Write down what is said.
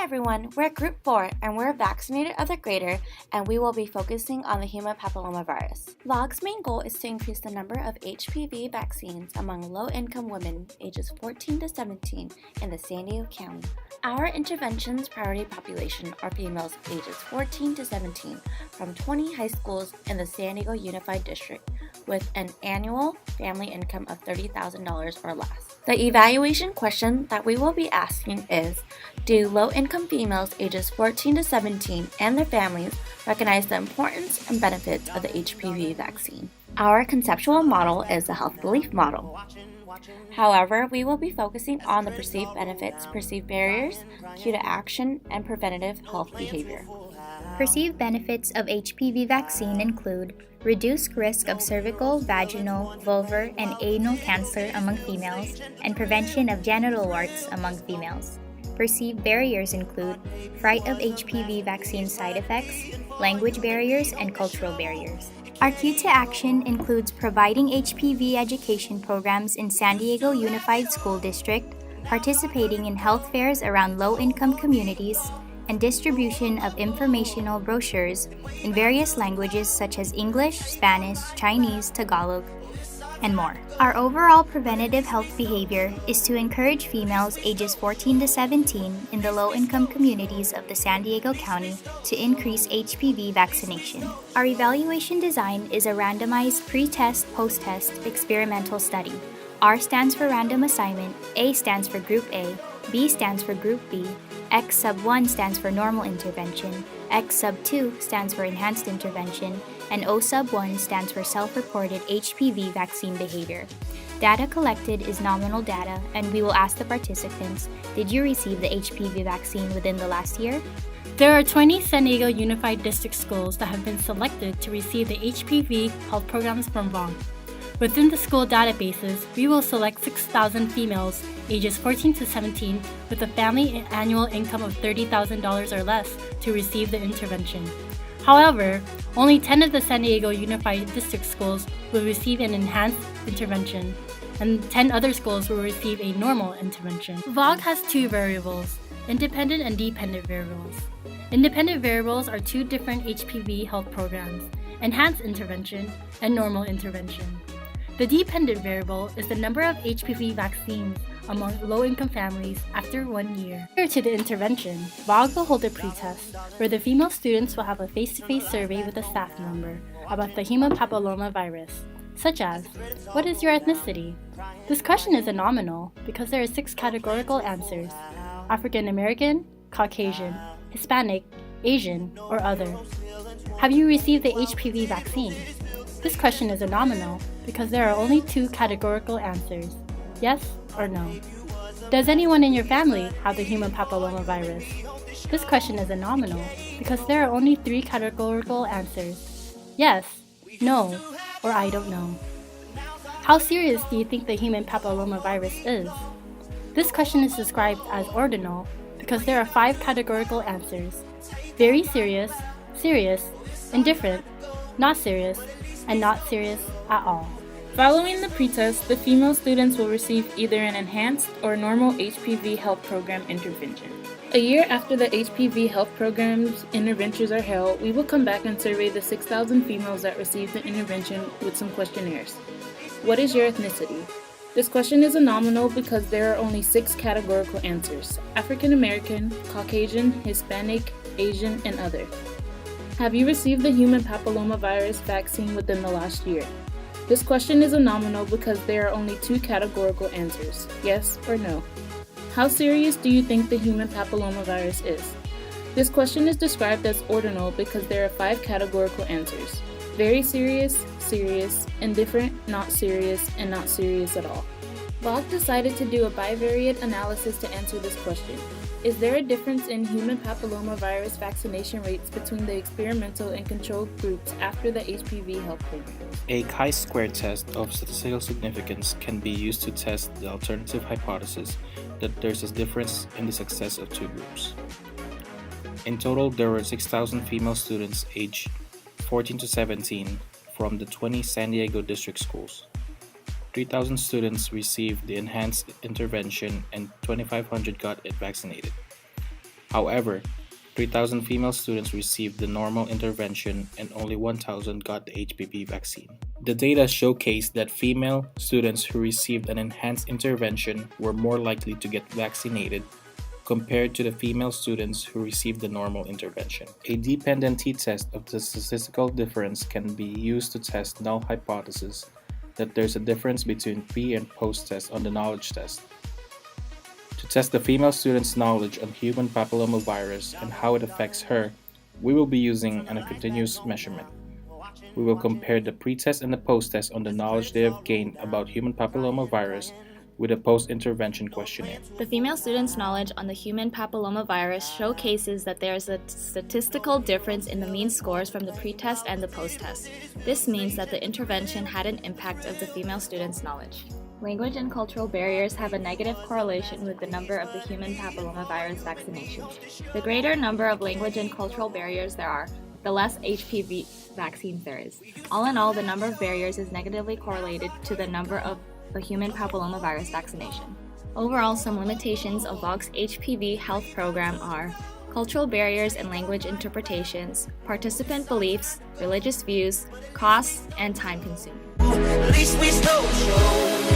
everyone, we're Group 4 and we're a vaccinated other grader and we will be focusing on the human papillomavirus. VOG's main goal is to increase the number of HPV vaccines among low-income women ages 14 to 17 in the San Diego County. Our intervention's priority population are females ages 14 to 17 from 20 high schools in the San Diego Unified District with an annual family income of $30,000 or less. The evaluation question that we will be asking is, do low-income females ages 14 to 17 and their families recognize the importance and benefits of the HPV vaccine? Our conceptual model is the health belief model. However, we will be focusing on the perceived benefits, perceived barriers, cue to action, and preventative health behavior. Perceived benefits of HPV vaccine include reduced risk of cervical, vaginal, vulvar, and anal cancer among females, and prevention of genital warts among females. Perceived barriers include fright of HPV vaccine side effects, language barriers, and cultural barriers. Our cue to action includes providing HPV education programs in San Diego Unified School District, participating in health fairs around low-income communities, and distribution of informational brochures in various languages such as English, Spanish, Chinese, Tagalog, and more. Our overall preventative health behavior is to encourage females ages 14 to 17 in the low-income communities of the San Diego County to increase HPV vaccination. Our evaluation design is a randomized pre-test, post-test experimental study. R stands for random assignment, A stands for Group A, B stands for Group B, X sub 1 stands for normal intervention, X sub 2 stands for enhanced intervention, and O sub 1 stands for self-reported HPV vaccine behavior. Data collected is nominal data, and we will ask the participants, did you receive the HPV vaccine within the last year? There are 20 San Diego Unified District schools that have been selected to receive the HPV health programs from VOG. Within the school databases, we will select 6,000 females ages 14 to 17 with a family annual income of $30,000 or less to receive the intervention. However, only 10 of the San Diego Unified District schools will receive an enhanced intervention, and 10 other schools will receive a normal intervention. VOG has two variables, independent and dependent variables. Independent variables are two different HPV health programs, enhanced intervention and normal intervention. The dependent variable is the number of HPV vaccines among low-income families after 1 year. Prior to the intervention, VOG will hold a pretest where the female students will have a face-to-face survey with a staff member about the human papillomavirus, such as, what is your ethnicity? This question is a nominal because there are 6 categorical answers: African American, Caucasian, Hispanic, Asian, or other. Have you received the HPV vaccine? This question is a nominal because there are only 2 categorical answers, yes or no. Does anyone in your family have the human papillomavirus? This question is a nominal because there are only 3 categorical answers, yes, no, or I don't know. How serious do you think the human papillomavirus is? This question is described as ordinal because there are 5 categorical answers: very serious, serious, indifferent, not serious, and not serious at all. Following the pretest, the female students will receive either an enhanced or normal HPV health program intervention. A year after the HPV health program's interventions are held, we will come back and survey the 6,000 females that received the intervention with some questionnaires. What is your ethnicity? This question is a nominal because there are only 6 categorical answers: African American, Caucasian, Hispanic, Asian, and other. Have you received the human papillomavirus vaccine within the last year? This question is a nominal because there are only 2 categorical answers, yes or no. How serious do you think the human papillomavirus is? This question is described as ordinal because there are 5 categorical answers: very serious, serious, indifferent, not serious, and not serious at all. VOG decided to do a bivariate analysis to answer this question. Is there a difference in human papillomavirus vaccination rates between the experimental and controlled groups after the HPV health program? A chi-square test of statistical significance can be used to test the alternative hypothesis that there's a difference in the success of 2 groups. In total, there were 6,000 female students aged 14 to 17 from the 20 San Diego district schools. 3,000 students received the enhanced intervention and 2,500 got it vaccinated. However, 3,000 female students received the normal intervention and only 1,000 got the HPV vaccine. The data showcased that female students who received an enhanced intervention were more likely to get vaccinated compared to the female students who received the normal intervention. A dependent t-test of the statistical difference can be used to test null hypothesis that there's a difference between pre and post-test on the knowledge test. To test the female student's knowledge on human papillomavirus and how it affects her, we will be using a continuous measurement. We will compare the pre-test and the post-test on the knowledge they have gained about human papillomavirus with a post-intervention questionnaire. The female students' knowledge on the human papillomavirus showcases that there is a statistical difference in the mean scores from the pre-test and the post-test. This means that the intervention had an impact of the female students' knowledge. Language and cultural barriers have a negative correlation with the number of the human papillomavirus vaccinations. The greater number of language and cultural barriers there are, the less HPV vaccines there is. All in all, the number of barriers is negatively correlated to the number of the human papillomavirus vaccination. Overall, some limitations of VOG's HPV health program are cultural barriers and language interpretations, participant beliefs, religious views, costs, and time consuming.